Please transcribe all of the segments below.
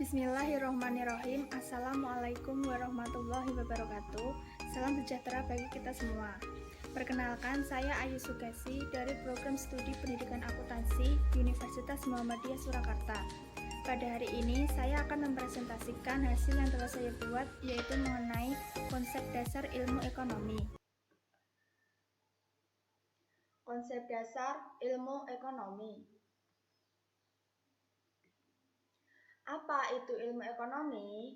Bismillahirrohmanirrohim. Assalamualaikum warahmatullahi wabarakatuh. Salam sejahtera bagi kita semua. Perkenalkan, saya Ayu Sugesi dari Program Studi Pendidikan Akuntansi Universitas Muhammadiyah Surakarta. Pada hari ini, saya akan mempresentasikan hasil yang telah saya buat, yaitu mengenai konsep dasar ilmu ekonomi. Konsep dasar ilmu ekonomi. Apa itu ilmu ekonomi?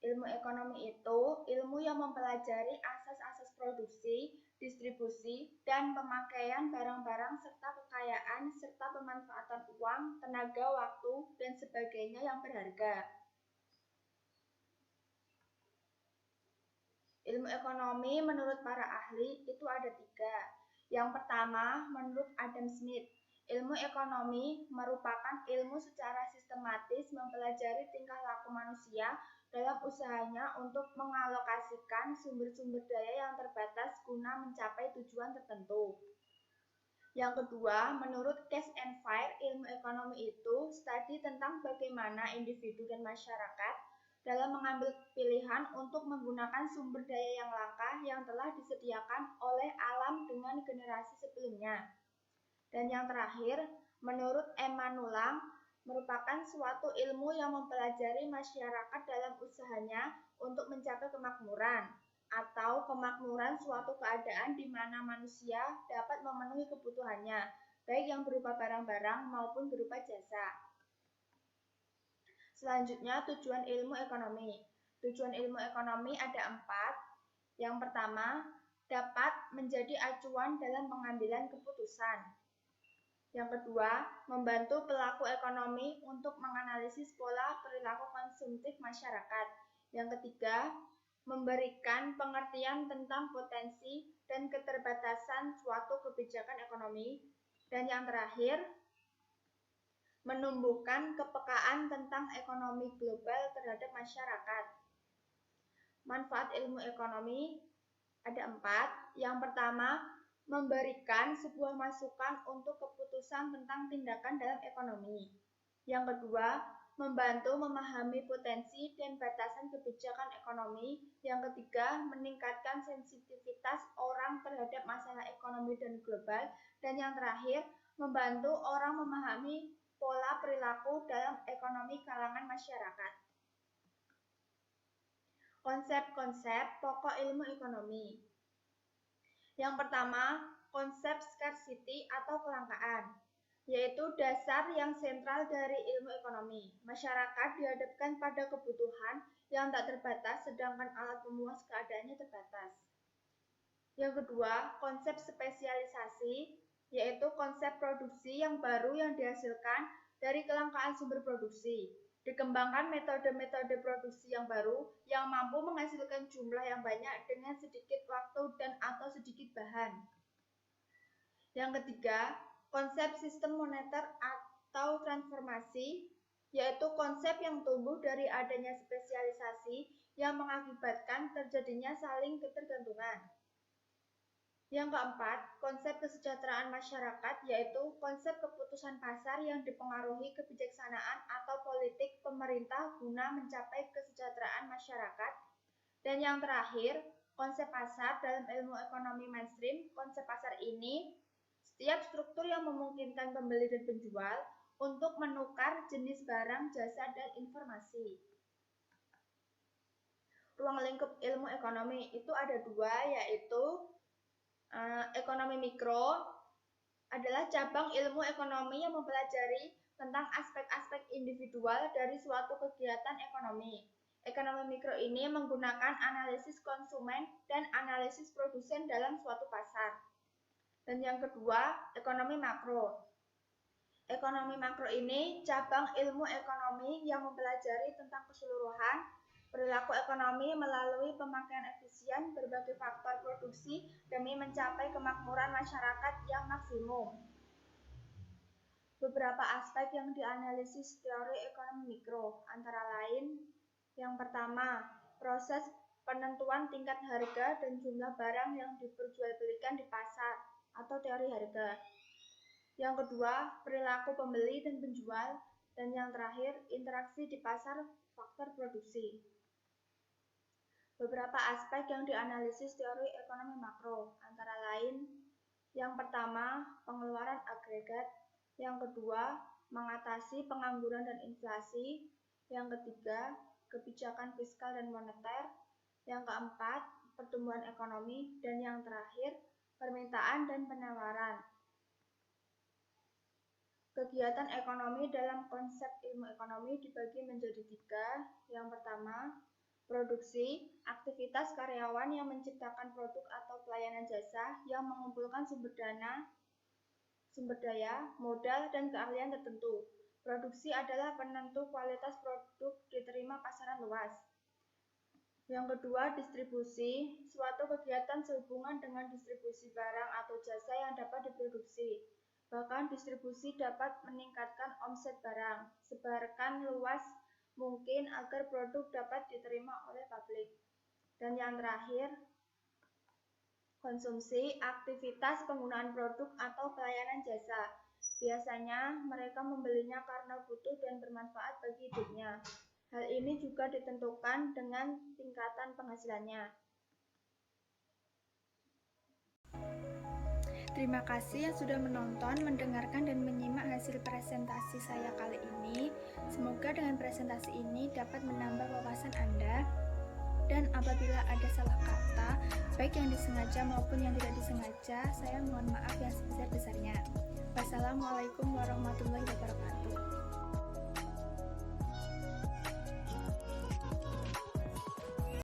Ilmu ekonomi itu ilmu yang mempelajari asas-asas produksi, distribusi, dan pemakaian barang-barang serta kekayaan serta pemanfaatan uang, tenaga, waktu, dan sebagainya yang berharga. Ilmu ekonomi menurut para ahli itu ada 3. Yang pertama, menurut Adam Smith, ilmu ekonomi merupakan ilmu secara sistematis mempelajari tingkah laku manusia dalam usahanya untuk mengalokasikan sumber-sumber daya yang terbatas guna mencapai tujuan tertentu. Yang kedua, menurut Cash and Fire, ilmu ekonomi itu studi tentang bagaimana individu dan masyarakat dalam mengambil pilihan untuk menggunakan sumber daya yang langka yang telah disediakan oleh alam dengan generasi sebelumnya. Dan yang terakhir, menurut Emma Nulang, merupakan suatu ilmu yang mempelajari masyarakat dalam usahanya untuk mencapai kemakmuran atau kemakmuran suatu keadaan di mana manusia dapat memenuhi kebutuhannya, baik yang berupa barang-barang maupun berupa jasa. Selanjutnya, tujuan ilmu ekonomi. Tujuan ilmu ekonomi ada 4. Yang pertama, dapat menjadi acuan dalam pengambilan keputusan. Yang kedua, membantu pelaku ekonomi untuk menganalisis pola perilaku konsumtif masyarakat. Yang ketiga, memberikan pengertian tentang potensi dan keterbatasan suatu kebijakan ekonomi. Dan yang terakhir, menumbuhkan kepekaan tentang ekonomi global terhadap masyarakat. Manfaat ilmu ekonomi ada 4. Yang pertama, memberikan sebuah masukan untuk keputusan tentang tindakan dalam ekonomi. Yang kedua, membantu memahami potensi dan batasan kebijakan ekonomi. Yang ketiga, meningkatkan sensitivitas orang terhadap masalah ekonomi dan global. Dan yang terakhir, membantu orang memahami pola perilaku dalam ekonomi kalangan masyarakat. Konsep-konsep pokok ilmu ekonomi. Yang pertama, konsep scarcity atau kelangkaan, yaitu dasar yang sentral dari ilmu ekonomi. Masyarakat dihadapkan pada kebutuhan yang tak terbatas, sedangkan alat pemuas keadaannya terbatas. Yang kedua, konsep spesialisasi, yaitu konsep produksi yang baru yang dihasilkan dari kelangkaan sumber produksi. Dikembangkan metode-metode produksi yang baru yang mampu menghasilkan jumlah yang banyak dengan sedikit waktu dan atau sedikit bahan. Yang ketiga, konsep sistem moneter atau transformasi, yaitu konsep yang tumbuh dari adanya spesialisasi yang mengakibatkan terjadinya saling ketergantungan. Yang keempat, konsep kesejahteraan masyarakat, yaitu konsep keputusan pasar yang dipengaruhi kebijaksanaan atau politik pemerintah guna mencapai kesejahteraan masyarakat. Dan yang terakhir, konsep pasar dalam ilmu ekonomi mainstream. Konsep pasar ini setiap struktur yang memungkinkan pembeli dan penjual untuk menukar jenis barang, jasa, dan informasi. Ruang lingkup ilmu ekonomi itu ada 2, yaitu ekonomi mikro adalah cabang ilmu ekonomi yang mempelajari tentang aspek-aspek individual dari suatu kegiatan ekonomi. Ekonomi mikro ini menggunakan analisis konsumen dan analisis produsen dalam suatu pasar. Dan yang kedua, ekonomi makro. Ekonomi makro ini cabang ilmu ekonomi yang mempelajari tentang keseluruhan perilaku ekonomi melalui pemakaian efisien berbagai faktor produksi demi mencapai kemakmuran masyarakat yang maksimum. Beberapa aspek yang dianalisis teori ekonomi mikro antara lain, yang pertama, proses penentuan tingkat harga dan jumlah barang yang diperjualbelikan di pasar atau teori harga. Yang kedua, perilaku pembeli dan penjual Dan yang terakhir, interaksi di pasar faktor produksi. Beberapa aspek yang dianalisis teori ekonomi makro, antara lain yang pertama, pengeluaran agregat, yang kedua, mengatasi pengangguran dan inflasi, yang ketiga, kebijakan fiskal dan moneter, yang keempat, pertumbuhan ekonomi, dan yang terakhir, permintaan dan penawaran. Kegiatan ekonomi dalam konsep ilmu ekonomi dibagi menjadi tiga. Yang pertama, produksi, aktivitas karyawan yang menciptakan produk atau pelayanan jasa yang mengumpulkan sumber daya, modal, dan keahlian tertentu. Produksi adalah penentu kualitas produk diterima pasaran luas. Yang kedua, distribusi, suatu kegiatan sehubungan dengan distribusi barang atau jasa yang dapat diproduksi. Bahkan distribusi dapat meningkatkan omset barang, sebarkan luas mungkin agar produk dapat diterima oleh publik. Dan yang terakhir, konsumsi, aktivitas penggunaan produk atau pelayanan jasa. Biasanya mereka membelinya karena butuh dan bermanfaat bagi hidupnya. Hal ini juga ditentukan dengan tingkatan penghasilannya. Terima kasih yang sudah menonton, mendengarkan, dan menyimak hasil presentasi saya kali ini. Semoga dengan presentasi ini dapat menambah wawasan Anda. Dan apabila ada salah kata, baik yang disengaja maupun yang tidak disengaja, saya mohon maaf yang sebesar-besarnya. Wassalamualaikum warahmatullahi wabarakatuh.